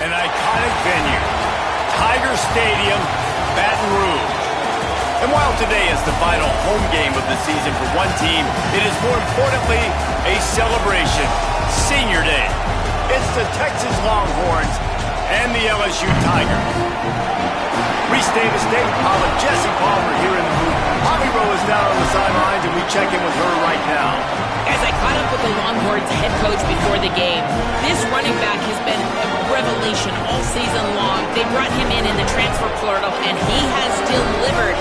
An iconic venue, Tiger Stadium, Baton Rouge. And while today is the final home game of the season for one team, it is more importantly a celebration, Senior Day. It's the Texas Longhorns and the LSU Tigers. Reese Davis, Dave Pollock, Jesse Palmer here in the booth. Bobby Rowe is down on the sidelines, and we check in with her right now. As I caught up with the Longhorns head coach before the game, this running back has been a revelation all season long. They brought him in the transfer portal, and he has delivered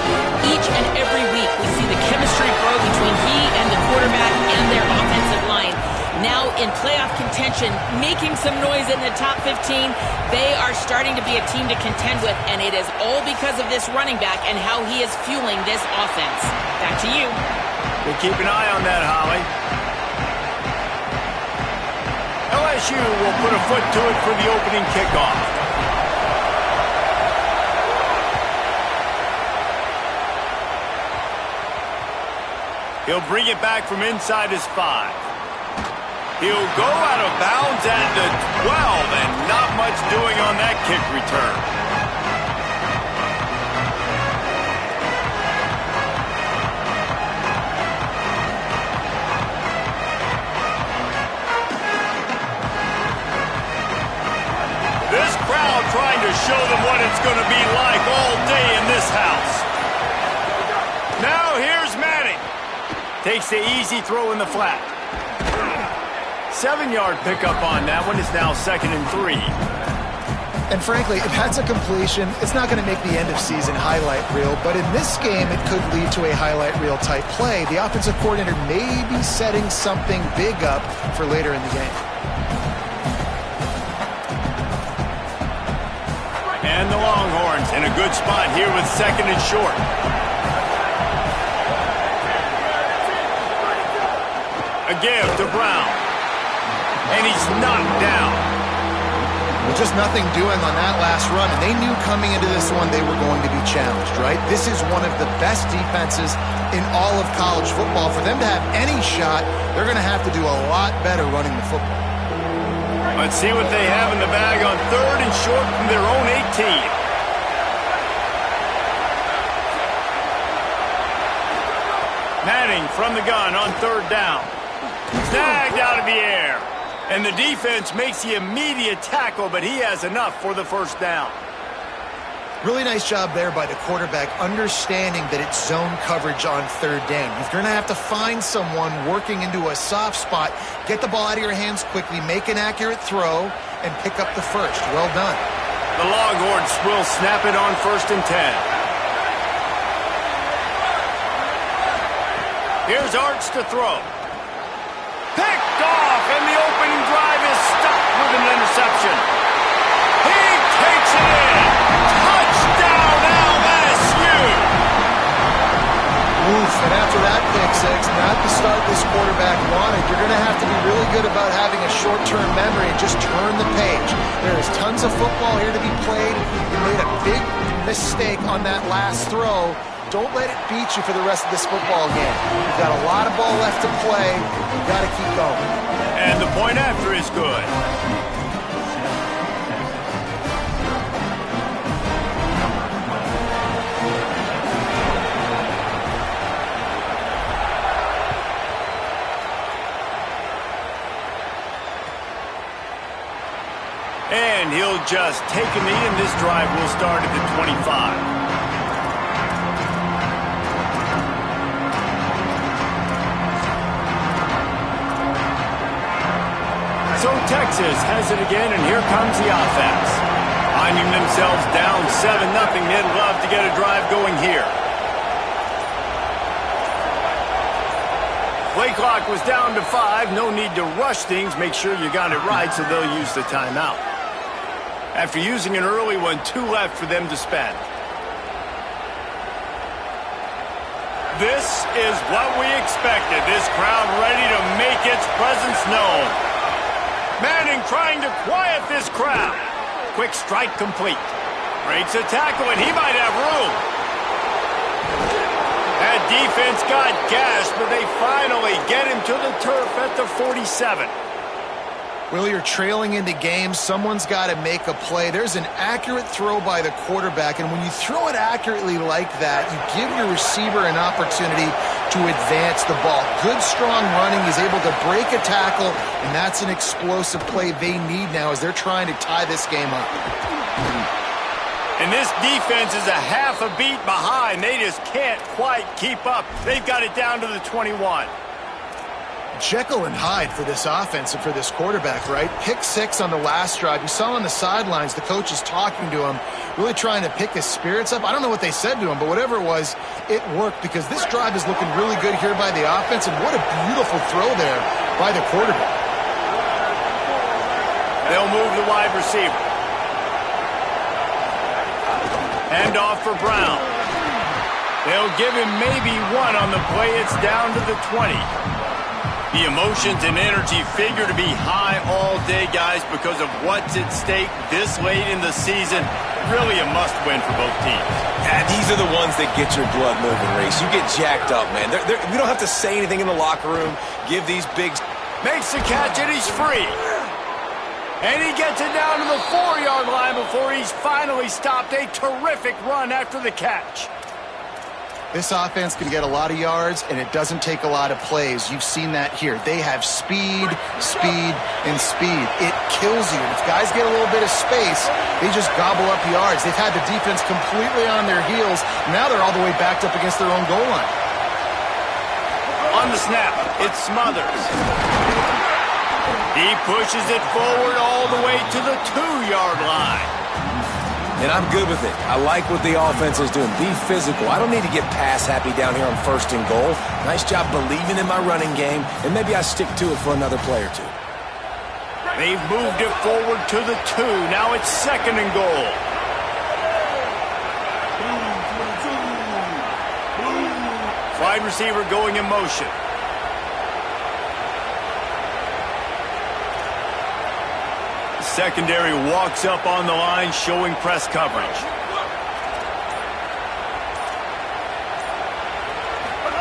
each and every week. We see the chemistry grow between he and the quarterback and their offensive line. Now in playoff contention, making some noise in the top 15, they are starting to be a team to contend with, and it is all because of this running back and how he is fueling this offense. Back to you. We'll keep an eye on that, Holly. LSU will put a foot to it for the opening kickoff. He'll bring it back from inside his 5. He'll go out of bounds at the 12, and not much doing on that kick return. This crowd trying to show them what it's going to be like all day in this house. Now here's Manning. Takes the easy throw in the flat. 7-yard pickup on that one. Is now 2nd and 3. And frankly, if that's a completion, it's not going to make the end-of-season highlight reel, but in this game, it could lead to a highlight reel type play. The offensive coordinator may be setting something big up for later in the game. And the Longhorns in a good spot here with 2nd and short. A give to Brown. And he's knocked down. Well, just nothing doing on that last run. And they knew coming into this one they were going to be challenged, right? This is one of the best defenses in all of college football. For them to have any shot, they're going to have to do a lot better running the football. Let's see what they have in the bag on 3rd and short from their own 18. Manning from the gun on 3rd down. Snagged out of the air. And the defense makes the immediate tackle, but he has enough for the 1st down. Really nice job there by the quarterback, understanding that it's zone coverage on 3rd down. You're going to have to find someone working into a soft spot, get the ball out of your hands quickly, make an accurate throw, and pick up the 1st. Well done. The Longhorns will snap it on 1st and 10. Here's Arts to throw. Picked off, and the opening drive is stopped with an interception. He takes it in. Touchdown, LSU! Oof, and after that pick six, not the start this quarterback wanted. You're going to have to be really good about having a short-term memory and just turn the page. There is tons of football here to be played. You made a big mistake on that last throw. Don't let it beat you for the rest of this football game. You've got a lot of ball left to play. You've got to keep going. And the point after is good. And he'll just take a knee, and this drive will start at the 25. So Texas has it again, and here comes the offense. Finding themselves down 7-0, they'd love to get a drive going here. Play clock was down to 5. No need to rush things. Make sure you got it right, so they'll use the timeout. After using an early one, 2 left for them to spend. This is what we expected. This crowd ready to make its presence known. Manning trying to quiet this crowd. Quick strike complete. Breaks a tackle, and he might have room. That defense got gashed, but they finally get him to the turf at the 47. Well, you're trailing into games. Someone's got to make a play. There's an accurate throw by the quarterback, and when you throw it accurately like that, you give your receiver an opportunity to advance the ball. Good, strong running. He's able to break a tackle, and that's an explosive play they need now as they're trying to tie this game up. And this defense is a half a beat behind. They just can't quite keep up. They've got it down to the 21. Jekyll and Hyde for this offense and for this quarterback, right? Pick 6 on the last drive. You saw on the sidelines the coach is talking to him, really trying to pick his spirits up. I don't know what they said to him, but whatever it was, it worked because this drive is looking really good here by the offense, and what a beautiful throw there by the quarterback. They'll move the wide receiver. Hand off for Brown. They'll give him maybe one on the play. It's down to the 20. The emotions and energy figure to be high all day, guys, because of what's at stake this late in the season. Really a must-win for both teams. Yeah, these are the ones that get your blood moving, Reese. You get jacked up, man. We don't have to say anything in the locker room. Give these bigs... Makes the catch, and he's free. And he gets it down to the 4-yard line before he's finally stopped. A terrific run after the catch. This offense can get a lot of yards, and it doesn't take a lot of plays. You've seen that here. They have speed, speed, and speed. It kills you. And if guys get a little bit of space, they just gobble up yards. They've had the defense completely on their heels. Now they're all the way backed up against their own goal line. On the snap, it's Smothers. He pushes it forward all the way to the 2-yard line. And I'm good with it. I like what the offense is doing. Be physical. I don't need to get pass happy down here on 1st and goal. Nice job believing in my running game, and maybe I stick to it for another play or two. They've moved it forward to the 2. Now it's 2nd and goal. Wide receiver going in motion. Secondary walks up on the line, showing press coverage.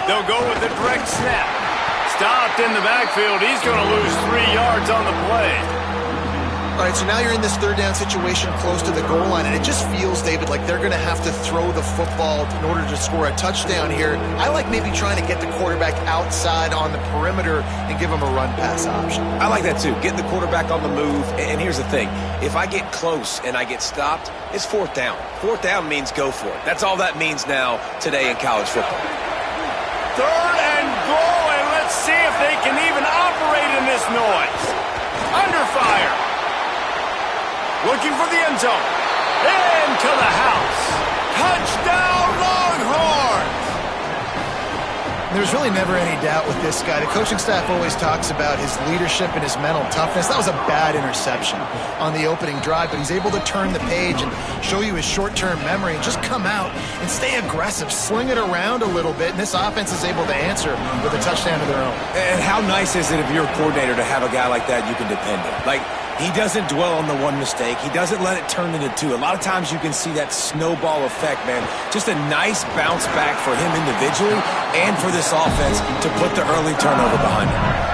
They'll go with a direct snap. Stopped in the backfield. He's going to lose 3 yards on the play. All right, so now you're in this 3rd down situation close to the goal line, and it just feels, David, like they're going to have to throw the football in order to score a touchdown here. I like maybe trying to get the quarterback outside on the perimeter and give him a run-pass option. I like that, too. Getting the quarterback on the move. And here's the thing. If I get close and I get stopped, it's 4th down. 4th down means go for it. That's all that means now today in college football. 3rd and goal, and let's see if they can even operate in this noise. Under fire. Looking for the end zone. Into the house. Touchdown, Longhorns! There's really never any doubt with this guy. The coaching staff always talks about his leadership and his mental toughness. That was a bad interception on the opening drive, but he's able to turn the page and show you his short-term memory and just come out and stay aggressive, sling it around a little bit, and this offense is able to answer with a touchdown of their own. And how nice is it if you're a coordinator to have a guy like that you can depend on? Like, he doesn't dwell on the one mistake. He doesn't let it turn into 2. A lot of times you can see that snowball effect, man. Just a nice bounce back for him individually and for this offense to put the early turnover behind him.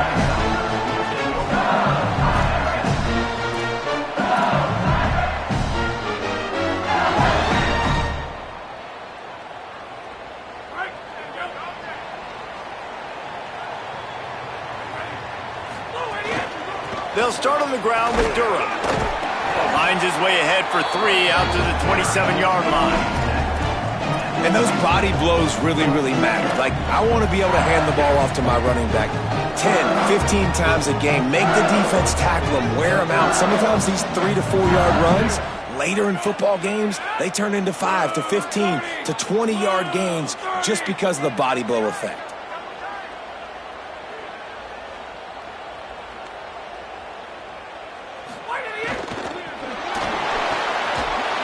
They'll start on the ground with Durham. Finds his way ahead for 3 out to the 27-yard line. And those body blows really, really matter. Like, I want to be able to hand the ball off to my running back 10, 15 times a game. Make the defense tackle him, wear him out. Sometimes these 3 to 4 yard runs, later in football games, they turn into 5 to 15 to 20-yard gains just because of the body blow effect.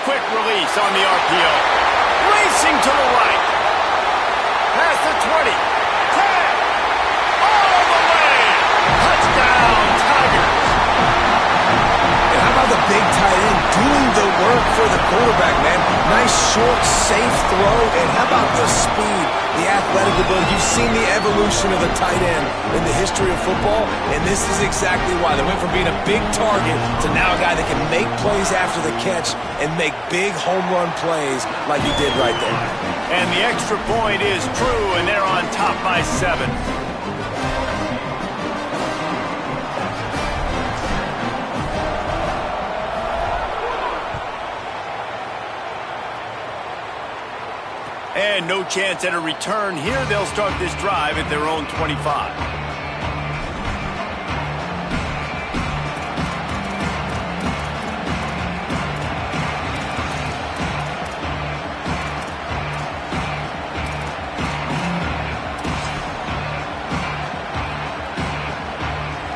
Quick release on the RPO. Racing to the right. Past the 20. 10. All the way. Touchdown, Tigers. And how about the big tight end doing the work for the quarterback, man? Nice, short, safe throw. And how about the speed the athletic ability. You've seen the evolution of the tight end in the history of football, and this is exactly why. They went from being a big target to now a guy that can make plays after the catch and make big home run plays like he did right there. And the extra point is true, and they're on top by 7. And no chance at a return here. They'll start this drive at their own 25.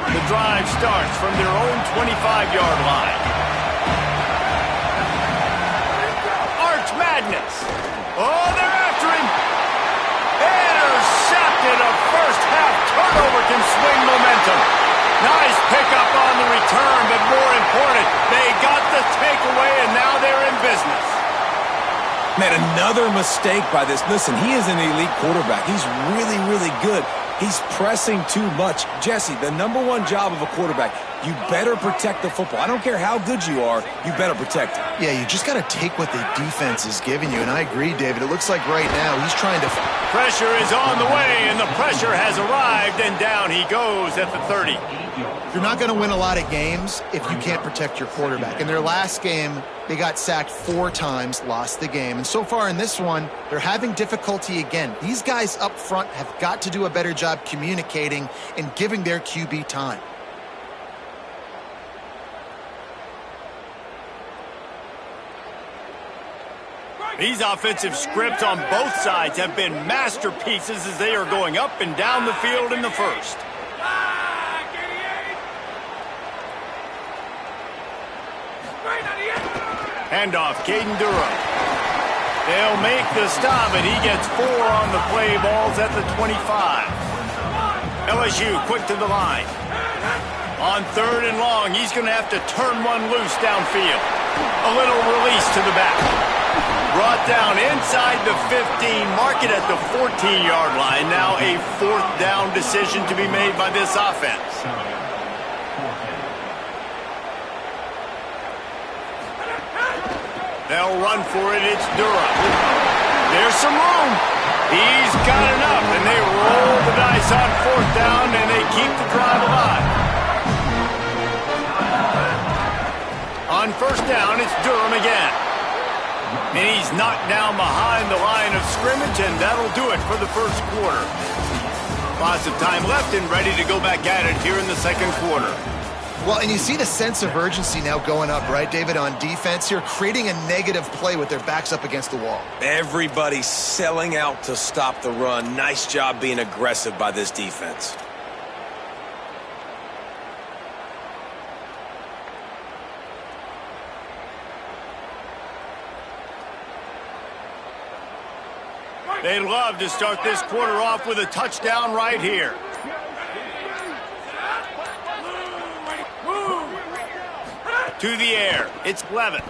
The drive starts from their own 25-yard line. Arch Madness. Oh, they're after him. Intercepted. A first-half turnover can swing momentum. Nice pickup on the return, but more important, they got the takeaway, and now they're in business. Man, another mistake by this. Listen, he is an elite quarterback. He's really, really good. He's pressing too much. Jesse, the number one job of a quarterback, you better protect the football. I don't care how good you are, you better protect it. Yeah, you just got to take what the defense is giving you, and I agree, David. It looks like right now he's trying to... Pressure is on the way, and the pressure has arrived, and down he goes at the 30. You're not going to win a lot of games if you can't protect your quarterback. In their last game, they got sacked 4 times, lost the game. And so far in this one, they're having difficulty again. These guys up front have got to do a better job communicating and giving their QB time. These offensive scripts on both sides have been masterpieces as they are going up and down the field in the first. Handoff, Caden Durham. They'll make the stop, and he gets 4 on the play. Balls at the 25. LSU quick to the line. On 3rd and long, he's going to have to turn one loose downfield. A little release to the back. Brought down inside the 15, mark it at the 14-yard line. Now a 4th down decision to be made by this offense. They'll run for it. It's Durham. There's some room. He's got enough, and they roll the dice on 4th down, and they keep the drive alive. On 1st down, it's Durham again. And he's knocked down behind the line of scrimmage, and that'll do it for the first quarter. Lots of time left and ready to go back at it here in the second quarter. Well, and you see the sense of urgency now going up, right, David, on defense here, creating a negative play with their backs up against the wall. Everybody's selling out to stop the run. Nice job being aggressive by this defense. They'd love to start this quarter off with a touchdown right here. To the air. It's Levitt.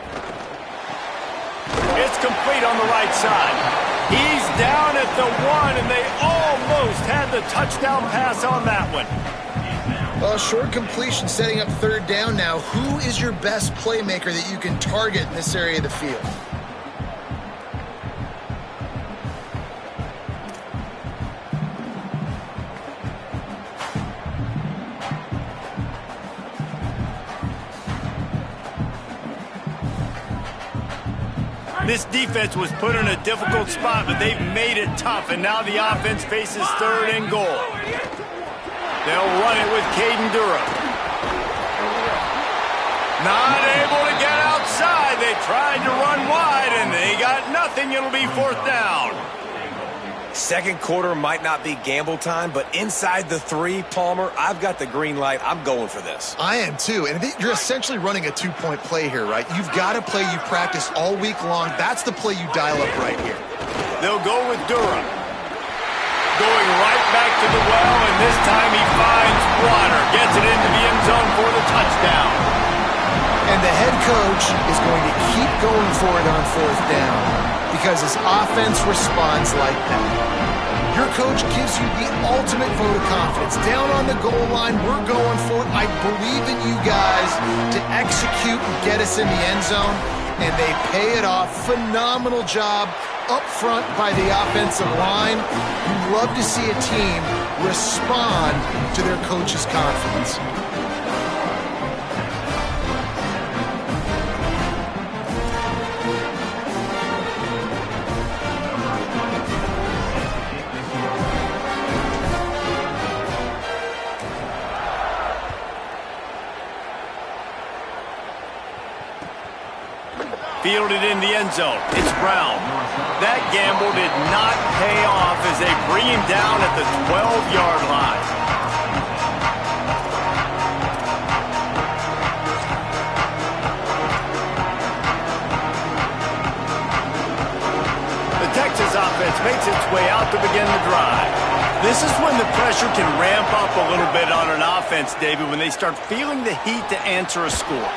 It's complete on the right side. He's down at the 1, and they almost had the touchdown pass on that one. Well, short completion setting up 3rd down now. Who is your best playmaker that you can target in this area of the field? This defense was put in a difficult spot, but they've made it tough, and now the offense faces 3rd and goal. They'll run it with Caden Durham. Not able to get outside. They tried to run wide, and they got nothing. It'll be 4th down. Second quarter might not be gamble time, but inside the 3, Palmer, I've got the green light. I'm going for this. I am too. And you're essentially running a 2-point play here, right? You've got a play you practice all week long. That's the play you dial up right here. They'll go with Durham. Going right back to the well, and this time he finds water. Gets it into the end zone for the touchdown. And the head coach is going to keep going for it on 4th down because his offense responds like that. Your coach gives you the ultimate vote of confidence. Down on the goal line, we're going for it. I believe in you guys to execute and get us in the end zone, and they pay it off. Phenomenal job up front by the offensive line. You love to see a team respond to their coach's confidence. Fielded in the end zone. It's Brown. That gamble did not pay off as they bring him down at the 12-yard line. The Texas offense makes its way out to begin the drive. This is when the pressure can ramp up a little bit on an offense, David, when they start feeling the heat to answer a score.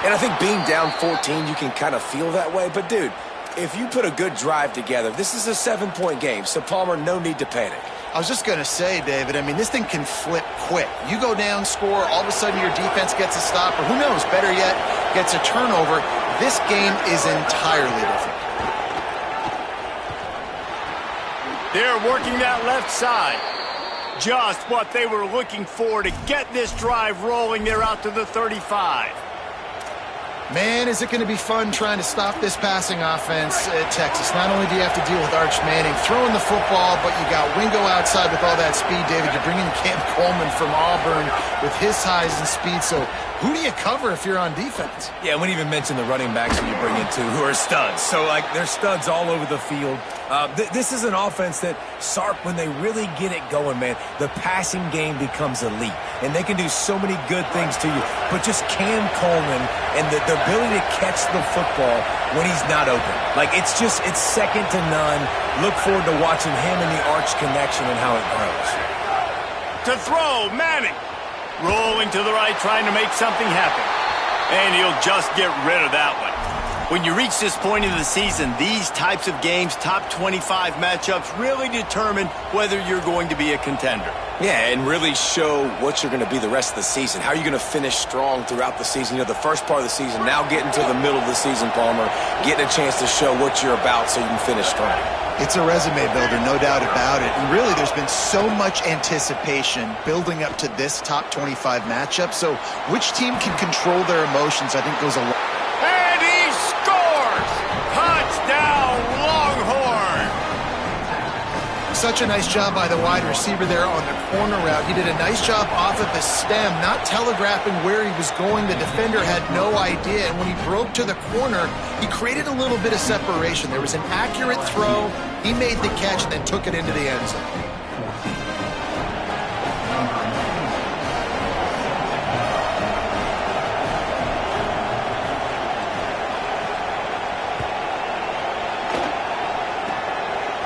And I think being down 14, you can kind of feel that way. But, dude, if you put a good drive together, this is a 7-point game. So, Palmer, no need to panic. I was just going to say, David, I mean, this thing can flip quick. You go down, score, all of a sudden your defense gets a stop, or who knows, better yet, gets a turnover. This game is entirely different. They're working that left side. Just what they were looking for to get this drive rolling. They're out to the 35. Man, is it going to be fun trying to stop this passing offense at Texas. Not only do you have to deal with Arch Manning throwing the football, but you got Wingo outside with all that speed, David. You're bringing Cam Coleman from Auburn with his size and speed. So who do you cover if you're on defense? Yeah, we didn't even mention the running backs who you bring in, too, who are studs. So, like, they're studs all over the field. This is an offense that, Sark, when they really get it going, man, the passing game becomes elite. And they can do so many good things to you. But just Cam Coleman and the ability to catch the football when he's not open. Like, it's second to none. Look forward to watching him and the Arch connection and how it grows. To throw, Manning. Rolling to the right, trying to make something happen. And he'll just get rid of that one. When you reach this point in the season, these types of games, top 25 matchups, really determine whether you're going to be a contender. Yeah, and really show what you're going to be the rest of the season. How are you going to finish strong throughout the season? You know, the first part of the season, now getting to the middle of the season, Palmer, getting a chance to show what you're about so you can finish strong. It's a resume builder, no doubt about it. And really, there's been so much anticipation building up to this top 25 matchup. So which team can control their emotions, I think, goes a long way. And he scores! Touchdown, Longhorn! Such a nice job by the wide receiver there on the corner route. He did a nice job off of the stem, not telegraphing where he was going. The defender had no idea. And when he broke to the corner, he created a little bit of separation. There was an accurate throw. He made the catch and then took it into the end zone.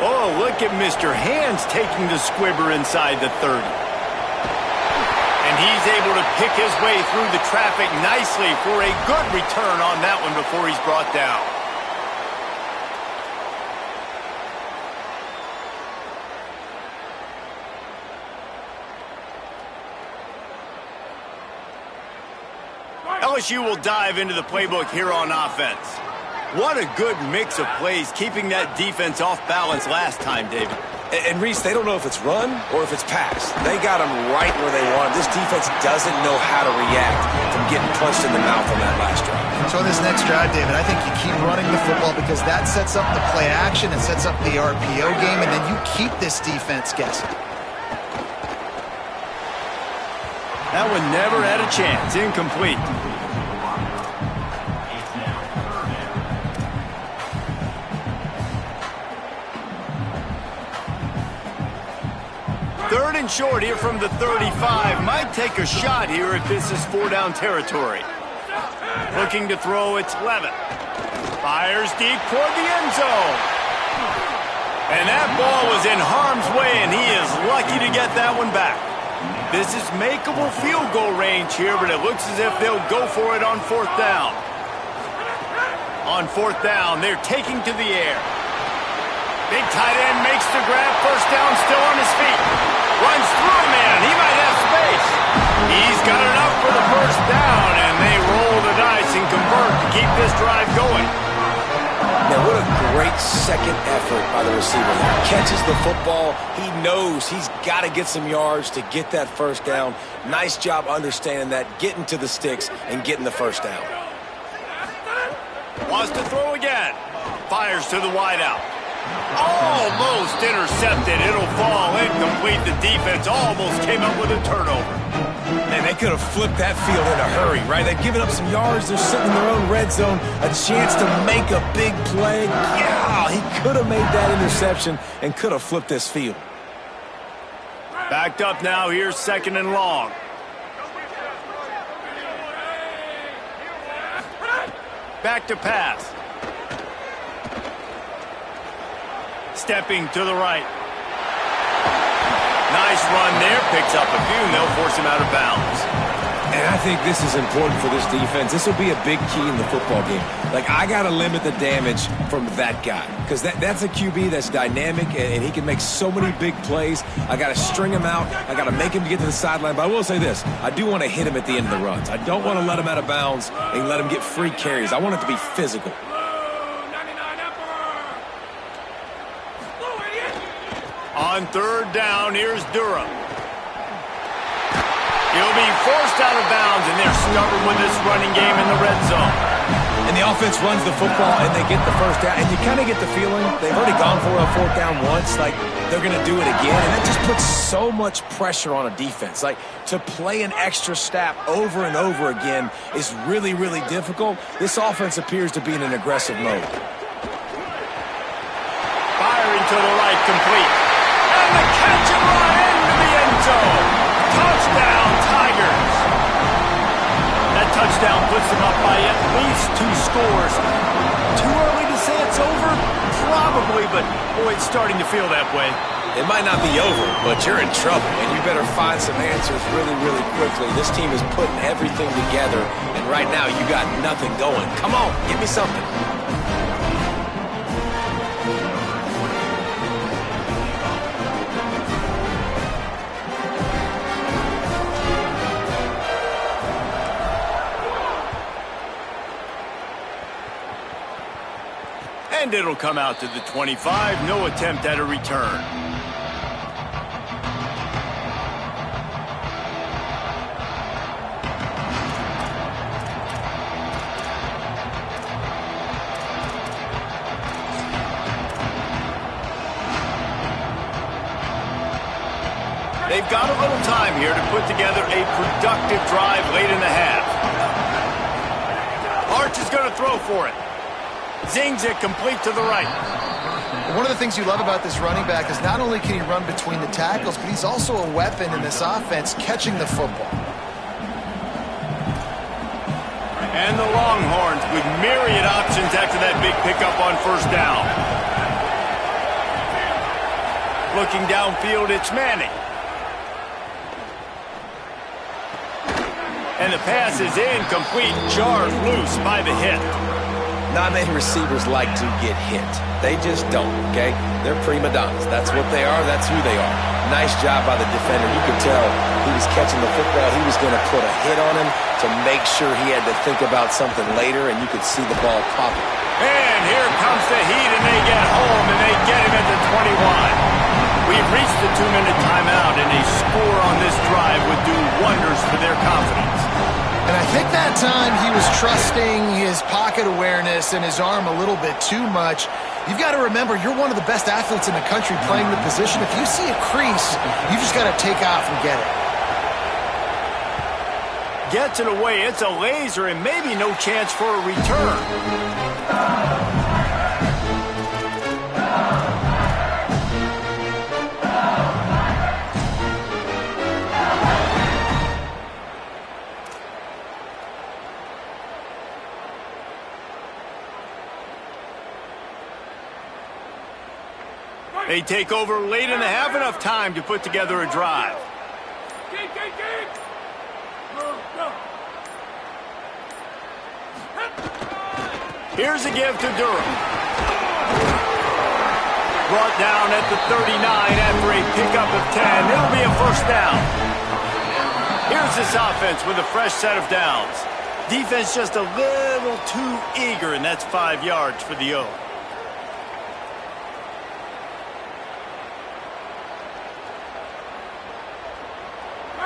Oh, look at Mr. Hands taking the squibber inside the 30. And he's able to pick his way through the traffic nicely for a good return on that one before he's brought down. LSU will dive into the playbook here on offense. What a good mix of plays, keeping that defense off balance last time, David. And Reese, they don't know if it's run or if it's pass. They got them right where they want them. This defense doesn't know how to react from getting punched in the mouth on that last drive. So on this next drive, David, I think you keep running the football because that sets up the play action, it sets up the RPO game, and then you keep this defense guessing. That one never had a chance. Incomplete. Third and short here from the 35. Might take a shot here if this is 4-down territory. Looking to throw, it's Levitt. Fires deep toward the end zone. And that ball was in harm's way, and he is lucky to get that one back. This is makeable field goal range here, but it looks as if they'll go for it on 4th down. On 4th down, they're taking to the air. Big tight end makes the grab. First down, still on his feet. Runs through a man. He might have space. He's got enough for the first down, and they roll the dice and convert to keep this drive going. Now, what a great second effort by the receiver. He catches the football. He knows he's got to get some yards to get that first down. Nice job understanding that, getting to the sticks and getting the first down. Wants to throw again. Fires to the wideout. Almost intercepted. It'll fall incomplete. The defense almost came up with a turnover. Man, they could have flipped that field in a hurry, right? They've given up some yards. They're sitting in their own red zone. A chance to make a big play. Yeah, he could have made that interception and could have flipped this field. Backed up now. Here's second and long. Back to pass. Stepping to the right. Nice run there. Picks up a few, and they'll force him out of bounds. And I think this is important for this defense. This will be a big key in the football game. Like, I got to limit the damage from that guy. Because that's a QB that's dynamic, and he can make so many big plays. I got to string him out. I got to make him get to the sideline. But I will say this. I do want to hit him at the end of the runs. I don't want to let him out of bounds and let him get free carries. I want it to be physical. On third down, here's Durham. He'll be forced out of bounds, and they're stubborn with this running game in the red zone. And the offense runs the football, and they get the first down. And you kind of get the feeling they've already gone for a fourth down once. Like, they're going to do it again. And that just puts so much pressure on a defense. Like, to play an extra snap over and over again is really, really difficult. This offense appears to be in an aggressive mode. Firing to the right, complete. And the catch and run into the end zone. Touchdown, Tigers. That touchdown puts them up by at least 2 scores. Too early to say it's over? Probably, but boy, it's starting to feel that way. It might not be over, but you're in trouble, and you better find some answers really, really quickly. This team is putting everything together, and right now you got nothing going. Come on, give me something. And it'll come out to the 25. No attempt at a return. They've got a little time here to put together a productive drive late in the half. Arch is going to throw for it. Zings it complete to the right. One of the things you love about this running back is not only can he run between the tackles, but he's also a weapon in this offense catching the football. And the Longhorns with myriad options after that big pickup on first down. Looking downfield, it's Manning. And the pass is incomplete, jarred loose by the hit. Not many receivers like to get hit. They just don't, okay? They're prima donnas. That's what they are. That's who they are. Nice job by the defender. You could tell he was catching the football. He was going to put a hit on him to make sure he had to think about something later, and you could see the ball popping. And here comes the heat, and they get home, and they get him at the 21. We've reached the 2-minute timeout, and a score on this drive would do wonders for their confidence. And I think that time he was trusting his pocket awareness and his arm a little bit too much. You've got to remember, you're one of the best athletes in the country playing the position. If you see a crease, you just got to take off and get it. Gets it away. It's a laser and maybe no chance for a return. They take over late in the half, enough time to put together a drive. Here's a give to Durham. Brought down at the 39 after a pickup of 10. It'll be a first down. Here's this offense with a fresh set of downs. Defense just a little too eager, and that's 5 yards for the O.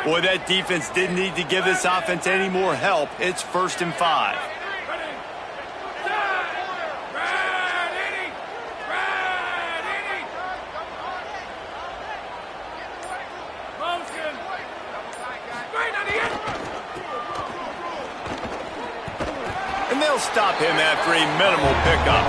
Boy, that defense didn't need to give this offense any more help. It's 1st and 5. And they'll stop him after a minimal pickup.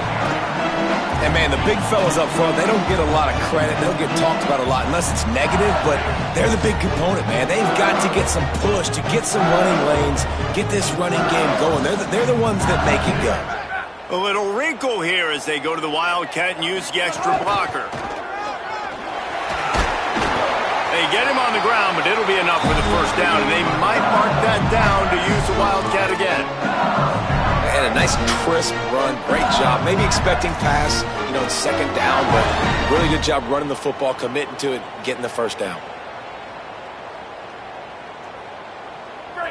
And, man, the big fellas up front, they don't get a lot of credit. They don't get talked about a lot unless it's negative, but they're the big component, man. They've got to get some push, to get some running lanes, get this running game going. They're the ones that make it go. A little wrinkle here as they go to the Wildcat and use the extra blocker. They get him on the ground, but it'll be enough for the first down, and they might mark that down to use the Wildcat again. And a nice crisp run, great job. Maybe expecting pass, it's 2nd down, but really good job running the football, committing to it, getting the first down.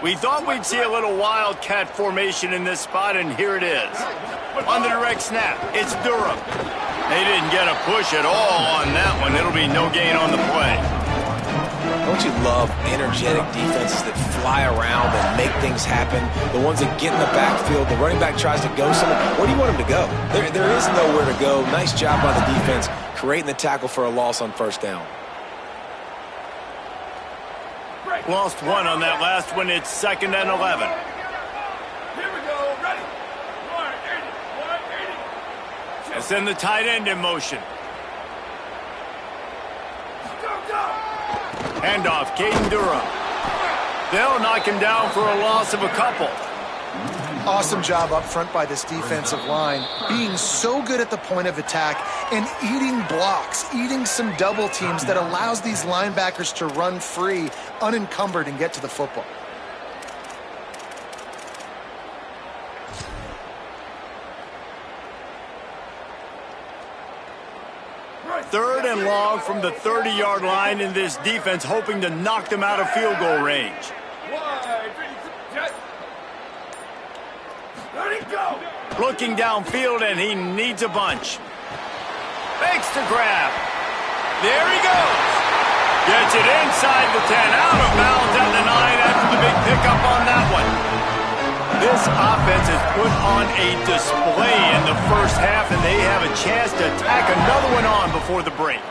We thought we'd see a little Wildcat formation in this spot, and here it is. On the direct snap, it's Durham. They didn't get a push at all on that one. It'll be no gain on the play. Don't you love energetic defenses that fly around and make things happen? The ones that get in the backfield, the running back tries to go somewhere. Where do you want him to go? There is nowhere to go. Nice job by the defense creating the tackle for a loss on 1st down. Lost one on that last one. It's 2nd and 11. Here we go. Ready. 180. And send the tight end in motion. Handoff, Caden Durham. They'll knock him down for a loss of a couple. Awesome job up front by this defensive line, being so good at the point of attack and eating blocks, eating some double teams that allows these linebackers to run free, unencumbered, and get to the football. Third and long from the 30-yard line, in this defense hoping to knock them out of field goal range. Looking downfield, and he needs a bunch. Fakes the grab. There he goes. Gets it inside the 10, out of bounds at the 9 after the big pickup on that one. This offense has put on a display in the first half, and they have a chance to tack another one on before the break.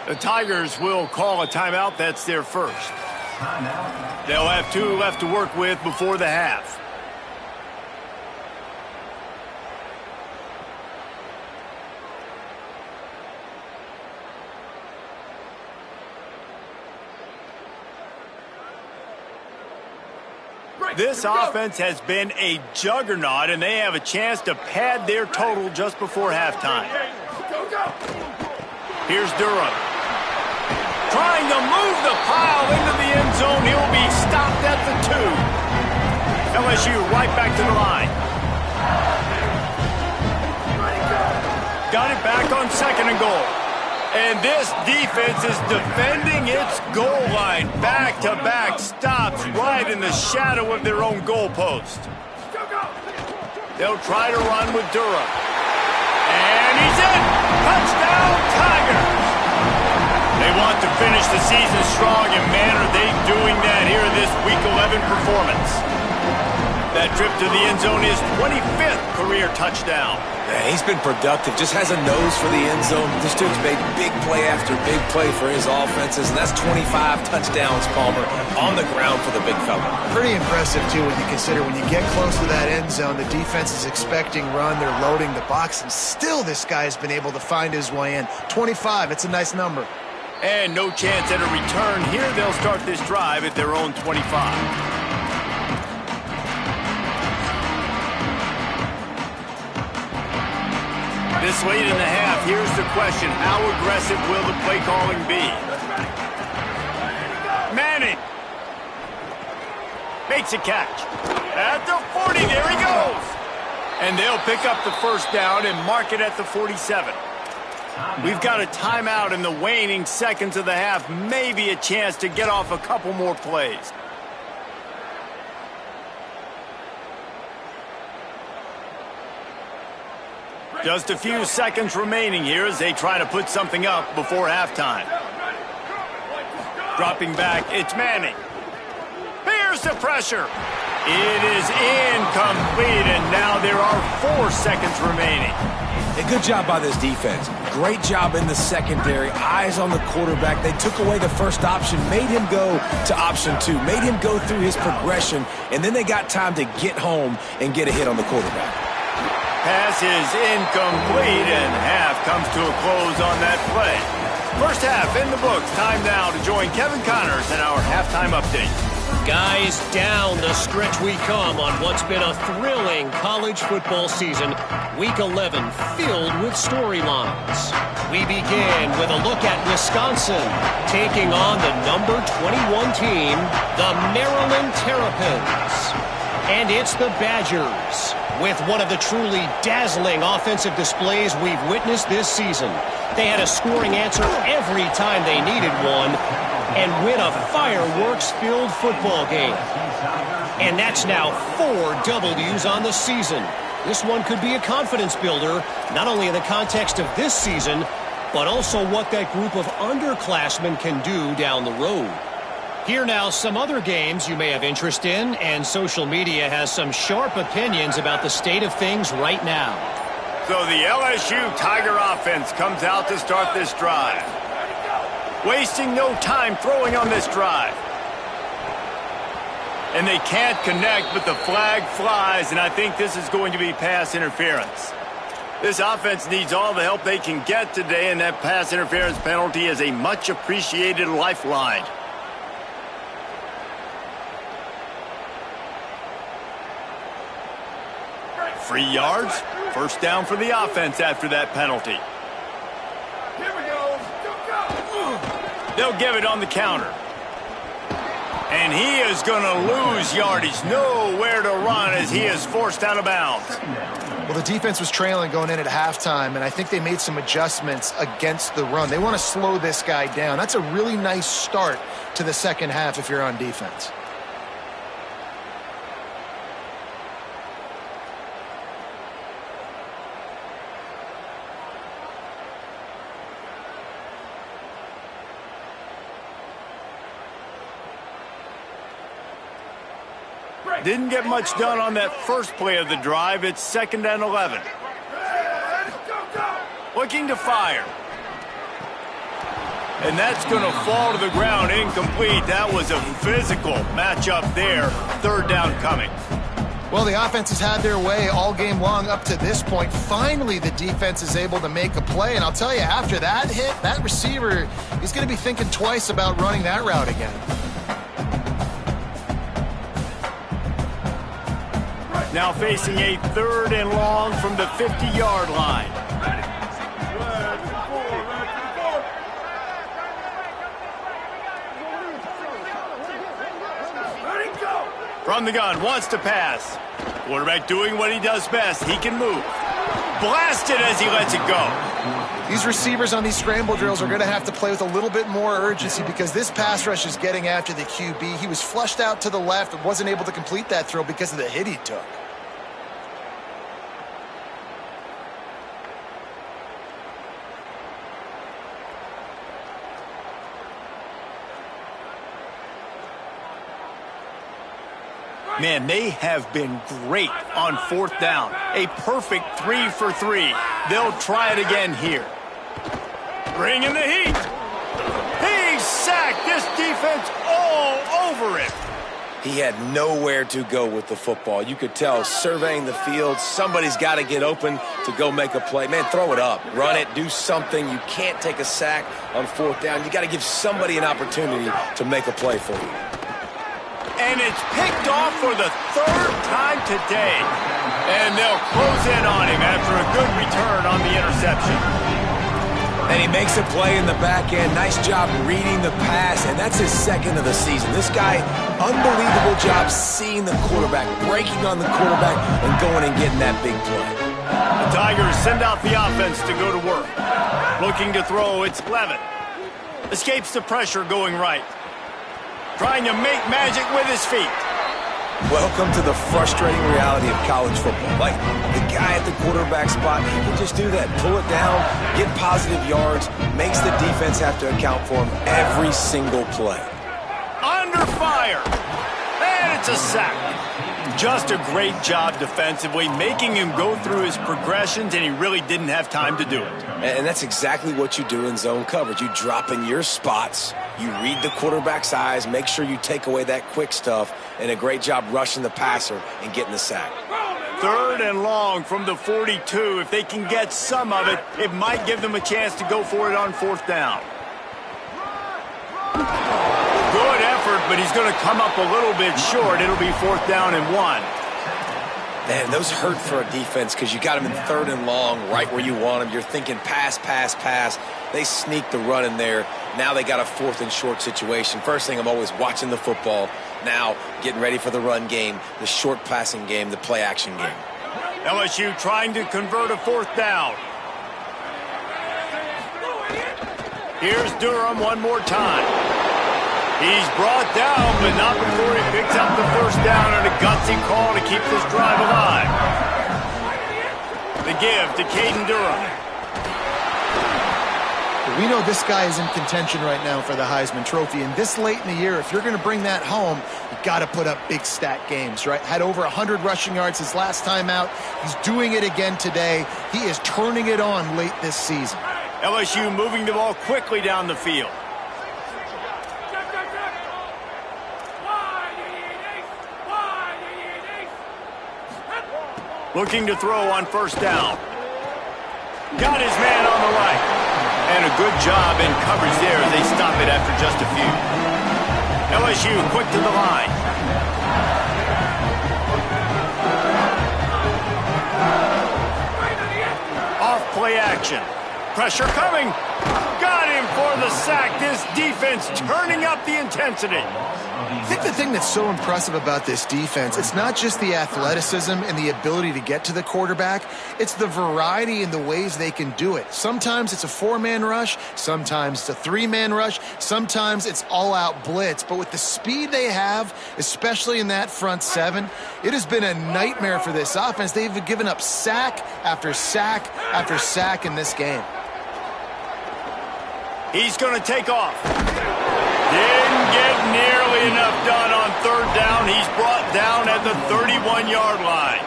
The Tigers will call a timeout. That's their first. They'll have 2 left to work with before the half. This offense has been a juggernaut, and they have a chance to pad their total just before halftime. Here's Durham. Trying to move the pile into the end zone. He'll be stopped at the 2. LSU right back to the line. Got it back on 2nd and goal. And this defense is defending its goal line. Back-to-back stops right in the shadow of their own goalpost. They'll try to run with Durham. And he's in! Touchdown, Tigers! They want to finish the season strong, and man, are they doing that here in this Week 11 performance. That trip to the end zone is 25th career touchdown. Man, he's been productive, just has a nose for the end zone. This dude's made big play after big play for his offenses, and that's 25 touchdowns, Palmer, on the ground for the big fella. Pretty impressive, too, when you consider when you get close to that end zone, the defense is expecting run, they're loading the box, and still this guy has been able to find his way in. 25, it's a nice number. And no chance at a return here. They'll start this drive at their own 25. This late in the half, here's the question. How aggressive will the play calling be? Manning. Makes a catch. At the 40, there he goes. And they'll pick up the first down and mark it at the 47. We've got a timeout in the waning seconds of the half. Maybe a chance to get off a couple more plays. Just a few seconds remaining here as they try to put something up before halftime. Dropping back, it's Manning. Here's the pressure. It is incomplete, and now there are 4 seconds remaining. A good job by this defense. Great job in the secondary. Eyes on the quarterback. They took away the first option, made him go to option 2, made him go through his progression, and then they got time to get home and get a hit on the quarterback. Pass is incomplete, and half comes to a close on that play. First half in the books. Time now to join Kevin Connors in our halftime update. Guys, down the stretch we come on what's been a thrilling college football season. Week 11 filled with storylines. We begin with a look at Wisconsin taking on the number 21 team, the Maryland Terrapins. And it's the Badgers with one of the truly dazzling offensive displays we've witnessed this season. They had a scoring answer every time they needed one and win a fireworks-filled football game. And that's now 4 W's on the season. This one could be a confidence builder, not only in the context of this season, but also what that group of underclassmen can do down the road. Here now, some other games you may have interest in, and social media has some sharp opinions about the state of things right now. So the LSU Tiger offense comes out to start this drive. Wasting no time throwing on this drive. And they can't connect, but the flag flies, and I think this is going to be pass interference. This offense needs all the help they can get today, and that pass interference penalty is a much-appreciated lifeline. Free yards, first down for the offense after that penalty. Here we go. They'll give it on the counter. And he is going to lose yardage. Nowhere to run as he is forced out of bounds. Well, the defense was trailing going in at halftime, and I think they made some adjustments against the run. They want to slow this guy down. That's a really nice start to the second half if you're on defense. Didn't get much done on that first play of the drive. It's 2nd and 11. Looking to fire. And that's going to fall to the ground incomplete. That was a physical matchup there. 3rd down coming. Well, the offense has had their way all game long up to this point. Finally, the defense is able to make a play. And I'll tell you, after that hit, that receiver, he's going to be thinking twice about running that route again. Now facing a 3rd and long from the 50-yard line. From the gun, wants to pass. Quarterback doing what he does best. He can move. Blasted as he lets it go. These receivers on these scramble drills are going to have to play with a little bit more urgency because this pass rush is getting after the QB. He was flushed out to the left and wasn't able to complete that throw because of the hit he took. Man, they have been great on 4th down. A perfect 3 for 3. They'll try it again here. Bringing the heat. He's sacked. This defense all over it. He had nowhere to go with the football. You could tell surveying the field, somebody's got to get open to go make a play. Man, throw it up. Run it. Do something. You can't take a sack on 4th down. You got to give somebody an opportunity to make a play for you. And it's picked off for the 3rd time today. And they'll close in on him after a good return on the interception. And he makes a play in the back end. Nice job reading the pass, and that's his second of the season. This guy, unbelievable job seeing the quarterback, breaking on the quarterback, and going and getting that big play. The Tigers send out the offense to go to work. Looking to throw, it's Levin. Escapes the pressure going right. Trying to make magic with his feet. Welcome to the frustrating reality of college football. Like, the guy at the quarterback spot, he can just do that. Pull it down, get positive yards, makes the defense have to account for him every single play. Under fire. And it's a sack. Just a great job defensively, making him go through his progressions, and he really didn't have time to do it. And that's exactly what you do in zone coverage. You drop in your spots, you read the quarterback's eyes, make sure you take away that quick stuff, and a great job rushing the passer and getting the sack. 3rd and long from the 42. If they can get some of it, it might give them a chance to go for it on 4th down. Good effort, but he's going to come up a little bit short. It'll be 4th down and 1. Man, those hurt for a defense because you got him in 3rd and long right where you want him. You're thinking pass, pass, pass. They sneak the run in there. Now they got a 4th and short situation. First thing, I'm always watching the football. Now getting ready for the run game, the short passing game, the play action game. LSU trying to convert a 4th down. Here's Durham one more time. He's brought down, but not before he picks up the 1st down and a gutsy call to keep this drive alive. The give to Caden Durham. We know this guy is in contention right now for the Heisman Trophy, and this late in the year, if you're going to bring that home, you got to put up big stat games, right? Had over 100 rushing yards his last time out. He's doing it again today. He is turning it on late this season. LSU moving the ball quickly down the field. Looking to throw on 1st down. Got his man on the right. And a good job in coverage there as they stop it after just a few. LSU quick to the line. Off play action. Pressure coming. Got him for the sack. This defense turning up the intensity. I think the thing that's so impressive about this defense, it's not just the athleticism and the ability to get to the quarterback. It's the variety in the ways they can do it. Sometimes it's a 4-man rush. Sometimes it's a 3-man rush. Sometimes it's all-out blitz. But with the speed they have, especially in that front 7, it has been a nightmare for this offense. They've given up sack after sack after sack in this game. He's going to take off. Didn't get nearly enough done on 3rd down. He's brought down at the 31-yard line.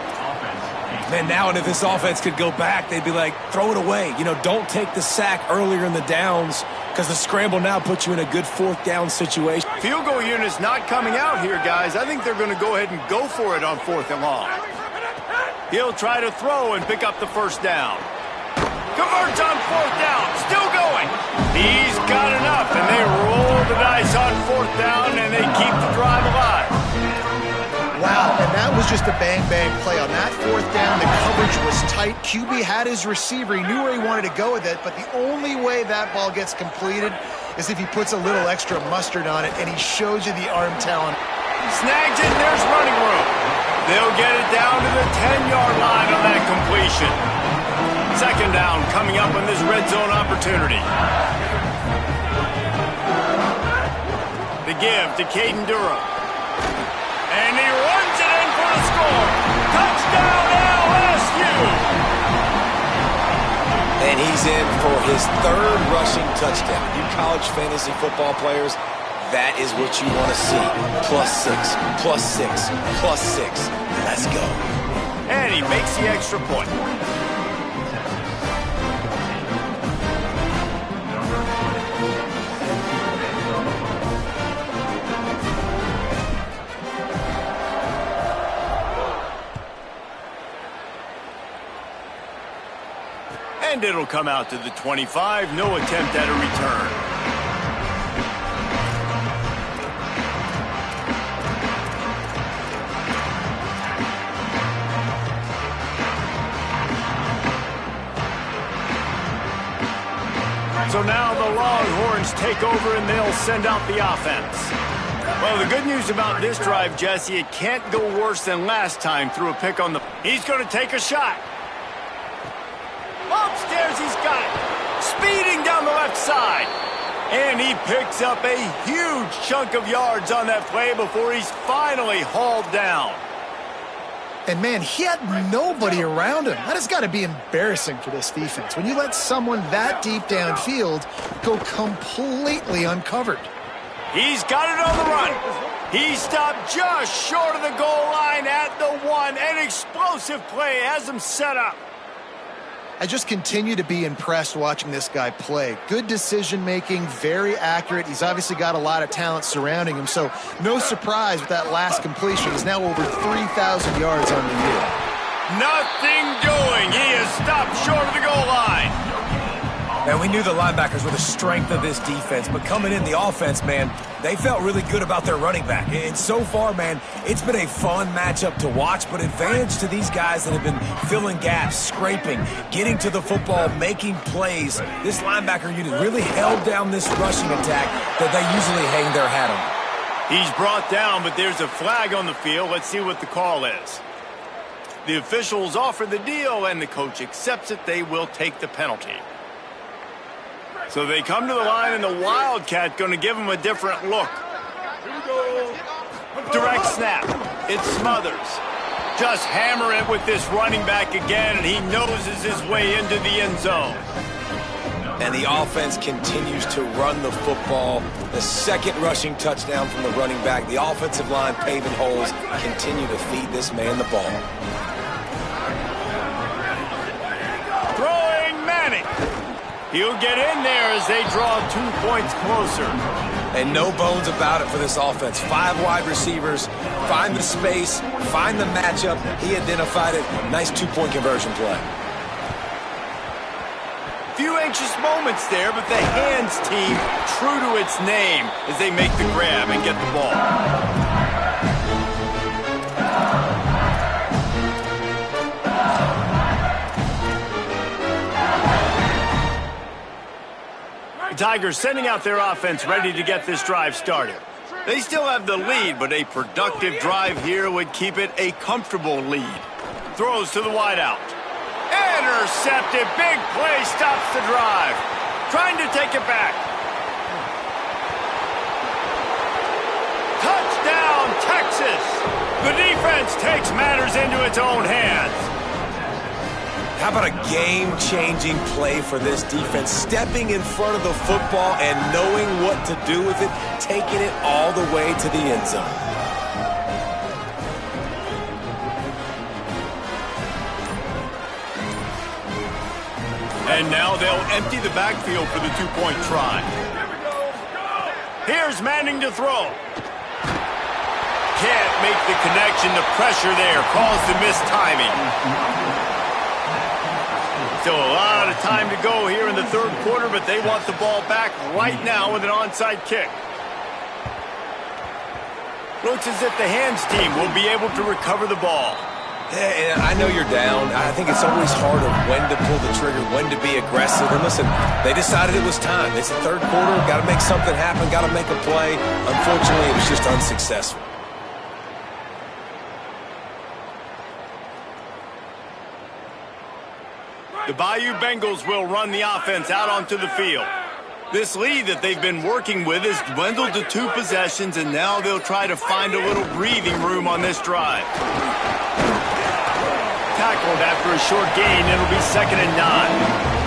Man, now if this offense could go back, they'd be like, throw it away. You know, don't take the sack earlier in the downs because the scramble now puts you in a good 4th down situation. Field goal unit's not coming out here, guys. I think they're going to go ahead and go for it on 4th and long. He'll try to throw and pick up the 1st down. Converts on 4th down. Still going. He's got enough, and they roll the dice on 4th down, and they keep the drive alive. Wow, and that was just a bang-bang play. On that 4th down, the coverage was tight. QB had his receiver. He knew where he wanted to go with it, but the only way that ball gets completed is if he puts a little extra mustard on it, and he shows you the arm talent. Snags it, there's running room. They'll get it down to the 10-yard line on that completion. 2nd down coming up on this red zone opportunity. The give to Caden Durham. And he runs it in for the score. Touchdown LSU! And he's in for his 3rd rushing touchdown. You college fantasy football players, that is what you want to see. +6, +6, +6. Let's go. And he makes the extra point. And it'll come out to the 25. No attempt at a return. Chargers take over, and they'll send out the offense. Well, the good news about this drive, Jesse, it can't go worse than last time through a pick on the... He's going to take a shot. Upstairs, he's got it. Speeding down the left side. And he picks up a huge chunk of yards on that play before he's finally hauled down. And, man, he had nobody around him. That has got to be embarrassing for this defense. When you let someone that deep downfield go completely uncovered. He's got it on the run. He stopped just short of the goal line at the 1. An explosive play has him set up. I just continue to be impressed watching this guy play. Good decision-making, very accurate. He's obviously got a lot of talent surrounding him, so no surprise with that last completion. He's now over 3,000 yards on the year. Nothing doing. He is stopped short of the goal line. And we knew the linebackers were the strength of this defense, but coming in the offense, man, they felt really good about their running back. And so far, man, it's been a fun matchup to watch, but advantage to these guys that have been filling gaps, scraping, getting to the football, making plays. This linebacker unit really held down this rushing attack that they usually hang their hat on. He's brought down, but there's a flag on the field. Let's see what the call is. The officials offer the deal, and the coach accepts it. They will take the penalty. So they come to the line, and the Wildcat going to give him a different look. Direct snap. It Smothers. Just hammer it with this running back again, and he noses his way into the end zone. And the offense continues to run the football. The second rushing touchdown from the running back. The offensive line paving holes. Continue to feed this man the ball. Throwing Manning. He'll get in there as they draw 2 points closer. And no bones about it for this offense. 5 wide receivers, find the space, find the matchup. He identified it. Nice 2-point conversion play. Few anxious moments there, but the hands team true to its name as they make the grab and get the ball. Tigers sending out their offense ready to get this drive started. They still have the lead, but a productive drive here would keep it a comfortable lead. Throws to the wideout. Intercepted. Big play stops the drive. Trying to take it back. Touchdown, Texas. The defense takes matters into its own hands. How about a game-changing play for this defense? Stepping in front of the football and knowing what to do with it, taking it all the way to the end zone. And now they'll empty the backfield for the 2-point try. Here's Manning to throw. Can't make the connection. The pressure there caused the missed timing. Still a lot of time to go here in the third quarter, but they want the ball back right now with an onside kick. Looks as if the hands team will be able to recover the ball. Yeah, and I know you're down. I think it's always hard of when to pull the trigger, when to be aggressive. And listen, they decided it was time. It's the third quarter. Got to make something happen. Got to make a play. Unfortunately, it was just unsuccessful. The Bayou Bengals will run the offense out onto the field. This lead that they've been working with has dwindled to 2 possessions, and now they'll try to find a little breathing room on this drive. Tackled after a short gain. It'll be 2nd and 9.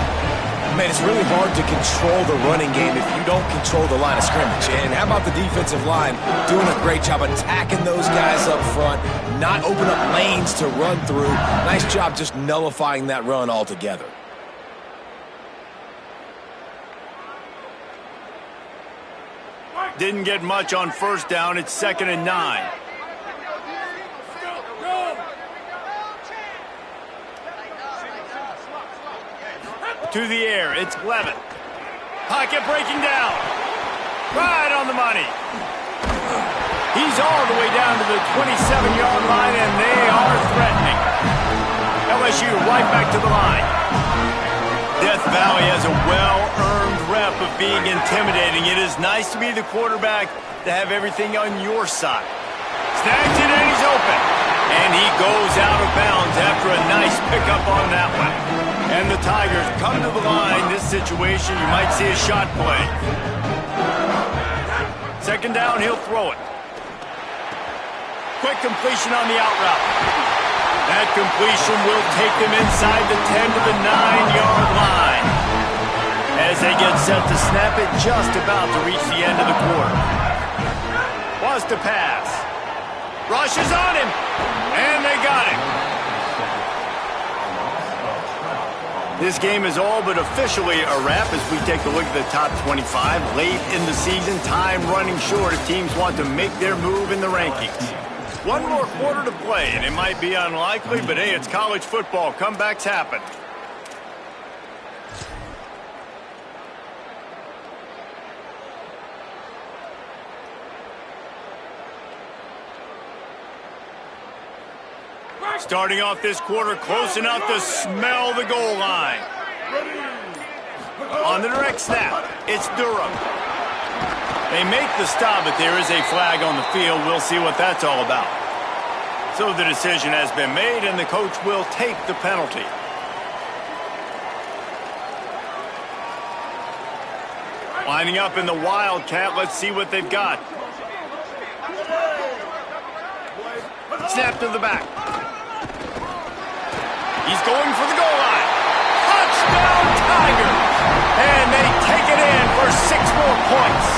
Man, it's really hard to control the running game if you don't control the line of scrimmage. And how about the defensive line doing a great job attacking those guys up front, not open up lanes to run through. Nice job just nullifying that run altogether. Didn't get much on first down. It's 2nd and 9. To the air, it's Levitt. Pocket breaking down. Right on the money. He's all the way down to the 27-yard line, and they are threatening. LSU right back to the line. Death Valley has a well-earned rep step of being intimidating. It is nice to be the quarterback to have everything on your side. Snags it and he's open. And he goes out of bounds after a nice pickup on that one. And the Tigers come to the line. This situation, you might see a shot play. Second down, he'll throw it. Quick completion on the out route. That completion will take them inside the 10 to the 9-yard line. As they get set to snap it, just about to reach the end of the quarter. Was to pass. Rushes on him. And they got him. This game is all but officially a wrap as we take a look at the top 25. Late in the season, time running short if teams want to make their move in the rankings. One more quarter to play, and it might be unlikely, but hey, it's college football. Comebacks happen. Starting off this quarter, close enough to smell the goal line. On the direct snap, it's Durham. They make the stop, but there is a flag on the field. We'll see what that's all about. So the decision has been made, and the coach will take the penalty. Lining up in the Wildcat. Let's see what they've got. Snap to the back. He's going for the goal line. Touchdown, Tigers! And they take it in for 6 more points.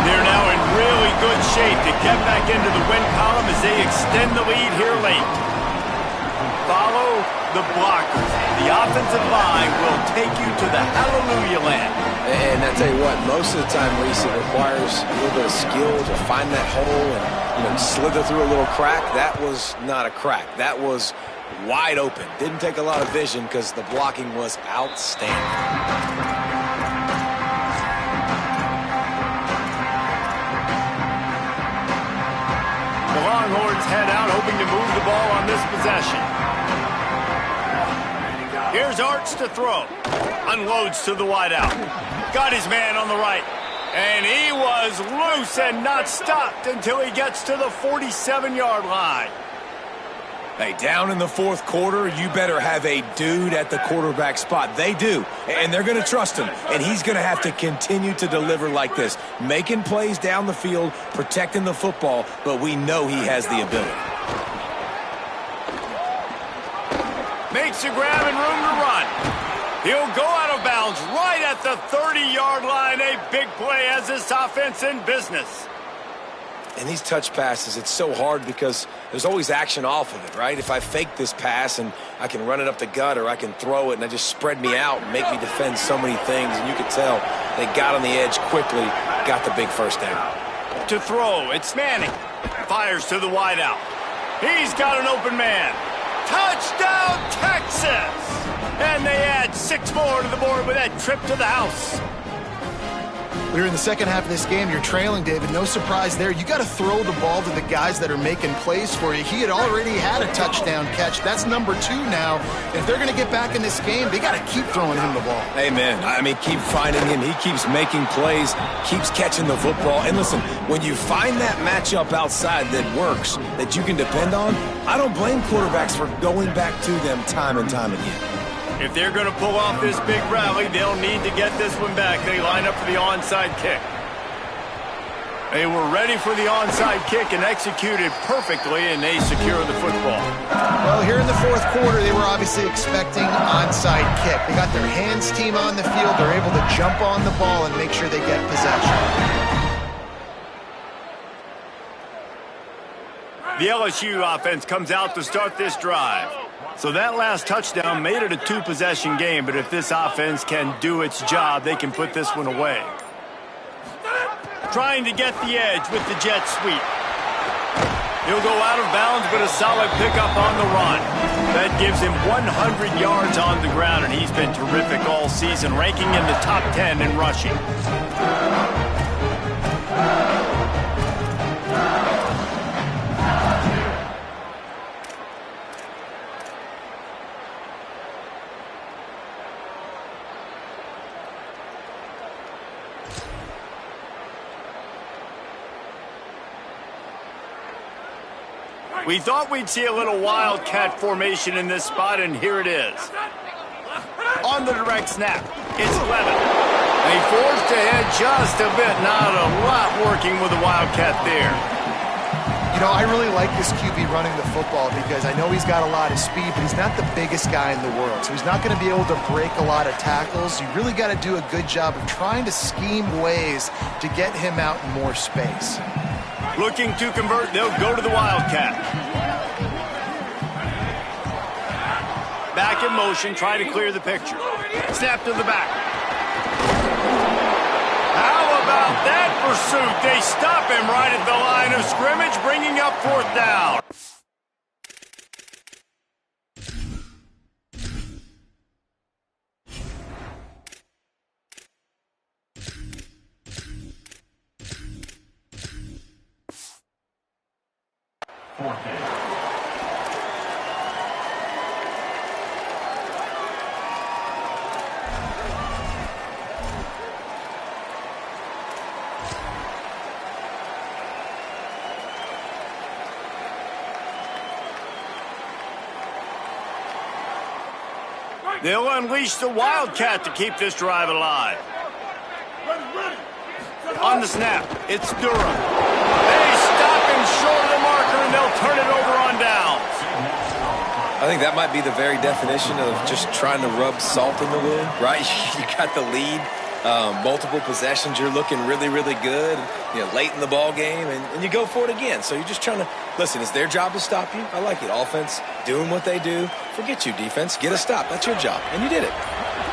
They're now in really good shape to get back into the win column as they extend the lead here late. Follow the blockers. The offensive line will take you to the hallelujah land. And I tell you what, most of the time, Reese, it requires a little bit of skill to find that hole and slither through a little crack. That was not a crack. That was wide open. Didn't take a lot of vision because the blocking was outstanding. The Longhorns head out, hoping to move the ball on this possession. Here's Arts to throw. Unloads to the wideout. Got his man on the right. And he was loose and not stopped until he gets to the 47-yard line. Hey, down in the fourth quarter, you better have a dude at the quarterback spot. They do, and they're going to trust him. And he's going to have to continue to deliver like this, making plays down the field, protecting the football, but we know he has the ability. Makes a grab and room to run. He'll go out of bounds right at the 30-yard line. A big play as this offense in business. And these touch passes, it's so hard because there's always action off of it, right? If I fake this pass and I can run it up the gut or I can throw it and they just spread me out and make me defend so many things, and you can tell they got on the edge quickly, got the big first down. To throw, it's Manning. Fires to the wideout. He's got an open man. Touchdown, Texas! And they add 6 more to the board with that trip to the house. We're in the second half of this game. You're trailing, David. No surprise there. You got to throw the ball to the guys that are making plays for you. He had already had a touchdown catch. That's number 2 now. And if they're going to get back in this game, they got to keep throwing him the ball. Amen. I mean, keep finding him. He keeps making plays, keeps catching the football. And listen, when you find that matchup outside that works, that you can depend on, I don't blame quarterbacks for going back to them time and time again. If they're going to pull off this big rally, they'll need to get this one back. They line up for the onside kick. They were ready for the onside kick and executed perfectly, and they secure the football. Well, here in the fourth quarter, they were obviously expecting onside kick. They got their hands team on the field. They're able to jump on the ball and make sure they get possession. The LSU offense comes out to start this drive. So that last touchdown made it a 2-possession game, but if this offense can do its job, they can put this one away. Trying to get the edge with the jet sweep. He'll go out of bounds, but a solid pickup on the run. That gives him 100 yards on the ground, and he's been terrific all season, ranking in the top 10 in rushing. We thought we'd see a little wildcat formation in this spot, and here it is. On the direct snap, it's Levin. And he forced ahead just a bit. Not a lot working with the wildcat there. You know, I really like this QB running the football because I know he's got a lot of speed, but he's not the biggest guy in the world. So he's not going to be able to break a lot of tackles. You really got to do a good job of trying to scheme ways to get him out in more space. Looking to convert, they'll go to the wildcat. Back in motion, try to clear the picture. Snap to the back. How about that pursuit? They stop him right at the line of scrimmage, bringing up 4th down. They'll unleash the wildcat to keep this drive alive. On the snap, it's Durham. They stop him short of the marker, and they'll turn it over on downs. I think that might be the very definition of just trying to rub salt in the wound, right? You got the lead, multiple possessions, you're looking really, really good, you know, late in the ball game, and you go for it again. So you're just trying to, listen, it's their job to stop you. I like it. Offense doing what they do. Forget you, defense. Get a stop. That's your job, and you did it.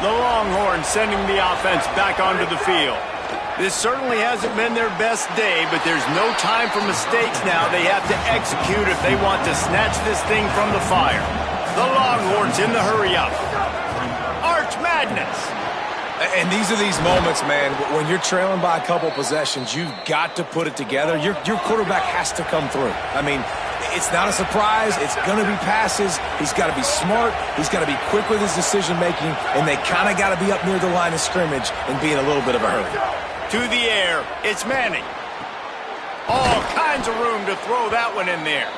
The Longhorns sending the offense back onto the field. This certainly hasn't been their best day, but there's no time for mistakes now. They have to execute if they want to snatch this thing from the fire. The Longhorns in the hurry-up. Arch Madness. And these are these moments, man, when you're trailing by a couple possessions, you've got to put it together. Your quarterback has to come through. I mean, it's not a surprise. It's going to be passes. He's got to be smart. He's got to be quick with his decision-making, and they kind of got to be up near the line of scrimmage and be in a little bit of a hurry. To the air, it's Manning. All kinds of room to throw that one in there.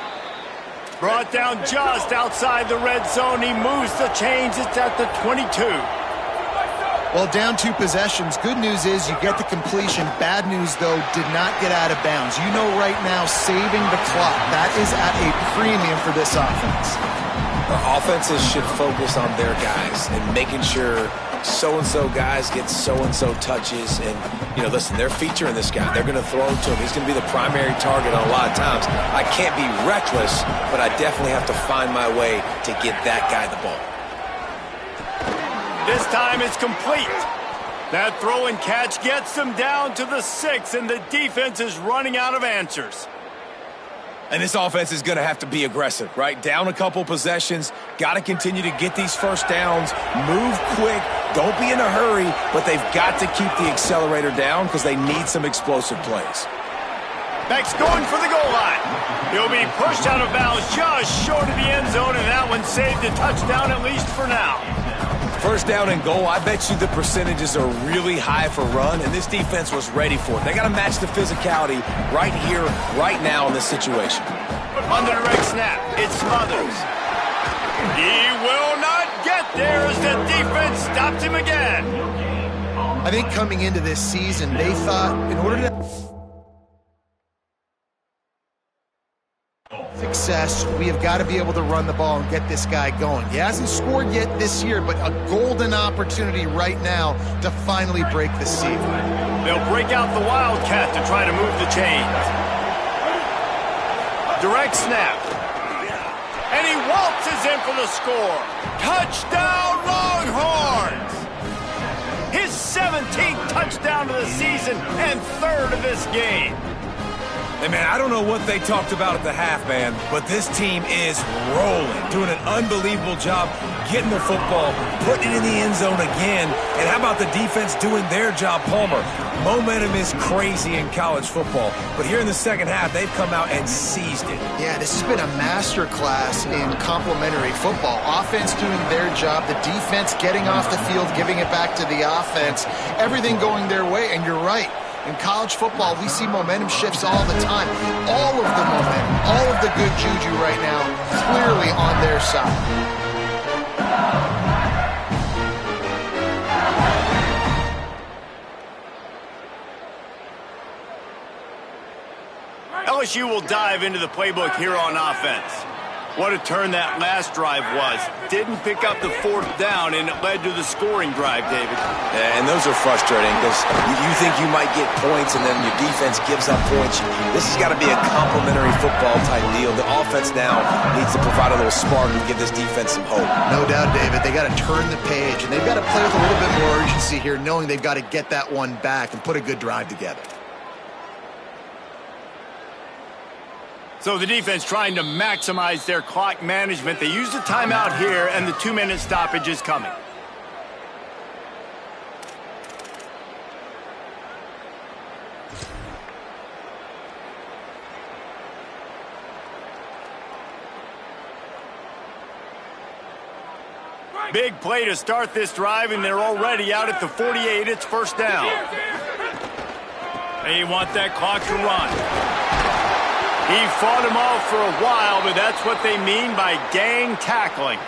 Brought down just outside the red zone. He moves the chains. It's at the 22. Well, down 2 possessions. Good news is you get the completion. Bad news, though, did not get out of bounds. You know right now, saving the clock. That is at a premium for this offense. The offenses should focus on their guys and making sure so-and-so guys get so-and-so touches. And, you know, listen, they're featuring this guy. They're going to throw to him. He's going to be the primary target on a lot of times. I can't be reckless, but I definitely have to find my way to get that guy the ball. This time it's complete. That throw and catch gets them down to the 6, and the defense is running out of answers. And this offense is going to have to be aggressive, right? Down a couple possessions, got to continue to get these first downs, move quick, don't be in a hurry, but they've got to keep the accelerator down because they need some explosive plays. Beck's going for the goal line. He'll be pushed out of bounds just short of the end zone, and that one saved a touchdown at least for now. First down and goal, I bet you the percentages are really high for run, and this defense was ready for it. They got to match the physicality right here, right now in this situation. On the direct snap, it's Smothers. He will not get there as the defense stops him again. I think coming into this season, they thought in order to success, we have got to be able to run the ball and get this guy going. He hasn't scored yet this year, but a golden opportunity right now to finally break the seal. They'll break out the Wildcat to try to move the chains. Direct snap. And he waltzes in for the score. Touchdown, Longhorns! His 17th touchdown of the season and 3rd of this game. Hey, man, I don't know what they talked about at the half, man, but this team is rolling, doing an unbelievable job getting the football, putting it in the end zone again, and how about the defense doing their job, Palmer? Momentum is crazy in college football, but here in the second half, they've come out and seized it. Yeah, this has been a masterclass in complementary football. Offense doing their job, the defense getting off the field, giving it back to the offense, everything going their way, and you're right. In college football, we see momentum shifts all the time. All of the momentum, all of the good juju right now, clearly on their side. LSU will dive into the playbook here on offense. What a turn that last drive was. Didn't pick up the fourth down, and it led to the scoring drive, David. Yeah, and those are frustrating because you think you might get points, and then your defense gives up points. This has got to be a complementary football-type deal. The offense now needs to provide a little spark and give this defense some hope. No doubt, David. They got to turn the page, and they've got to play with a little bit more urgency here, knowing they've got to get that one back and put a good drive together. So the defense trying to maximize their clock management. They use the timeout here, and the 2-minute stoppage is coming. Big play to start this drive, and they're already out at the 48. It's first down. They want that clock to run. He fought him off for a while, but that's what they mean by gang tackling.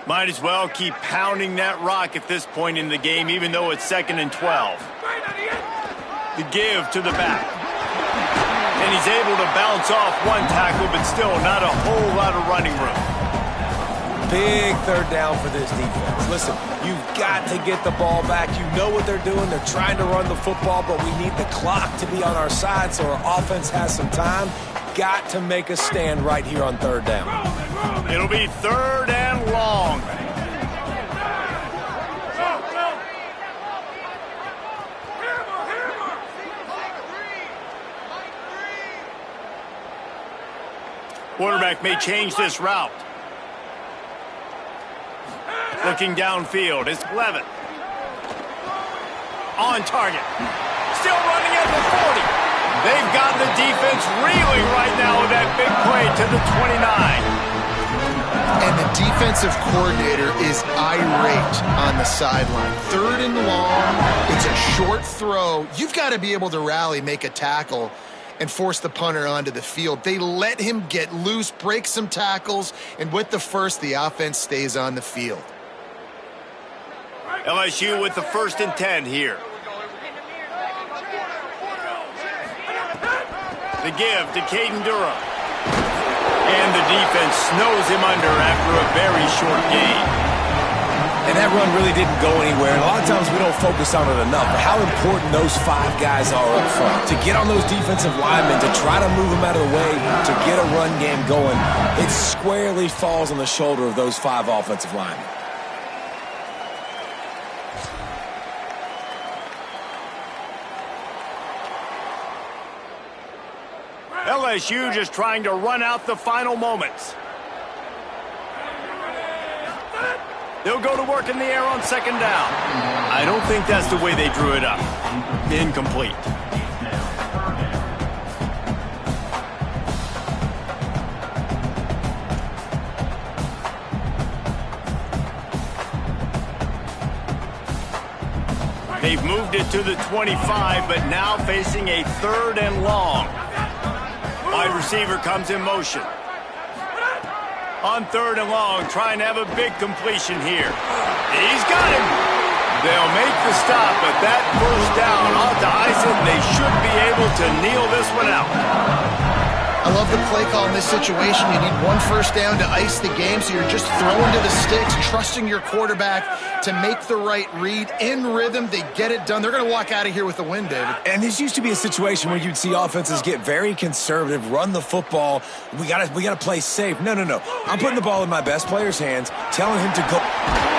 Might as well keep pounding that rock at this point in the game, even though it's 2nd and 12. The give to the back. And he's able to bounce off one tackle, but still not a whole lot of running room. Big third down for this defense. Listen, you've got to get the ball back. You know what they're doing. They're trying to run the football, but we need the clock to be on our side so our offense has some time. Got to make a stand right here on third down. It'll be 3rd and long. Quarterback may change this route. Looking downfield, it's Levitt. On target. Still running at the 40. They've got the defense reeling right now with that big play to the 29. And the defensive coordinator is irate on the sideline. 3rd and long. It's a short throw. You've got to be able to rally, make a tackle, and force the punter onto the field. They let him get loose, break some tackles, and with the first, the offense stays on the field. LSU with the 1st and 10 here. The give to Caden Durham. And the defense snows him under after a very short gain. And that run really didn't go anywhere. And a lot of times we don't focus on it enough. But how important those 5 guys are up front. To get on those defensive linemen, to try to move them out of the way, to get a run game going, it squarely falls on the shoulder of those 5 offensive linemen. LSU just trying to run out the final moments. They'll go to work in the air on 2nd down. I don't think that's the way they drew it up. Incomplete. They've moved it to the 25, but now facing a 3rd and long. Wide receiver comes in motion. On 3rd and long, trying to have a big completion here. He's got him. They'll make the stop, but that first down off to Eisen, they should be able to kneel this one out. I love the play call in this situation. You need 1 first down to ice the game, so you're just throwing to the sticks, trusting your quarterback to make the right read. In rhythm, they get it done. They're going to walk out of here with the win, David. And this used to be a situation where you'd see offenses get very conservative, run the football. We gotta play safe. No. I'm putting the ball in my best player's hands, telling him to go.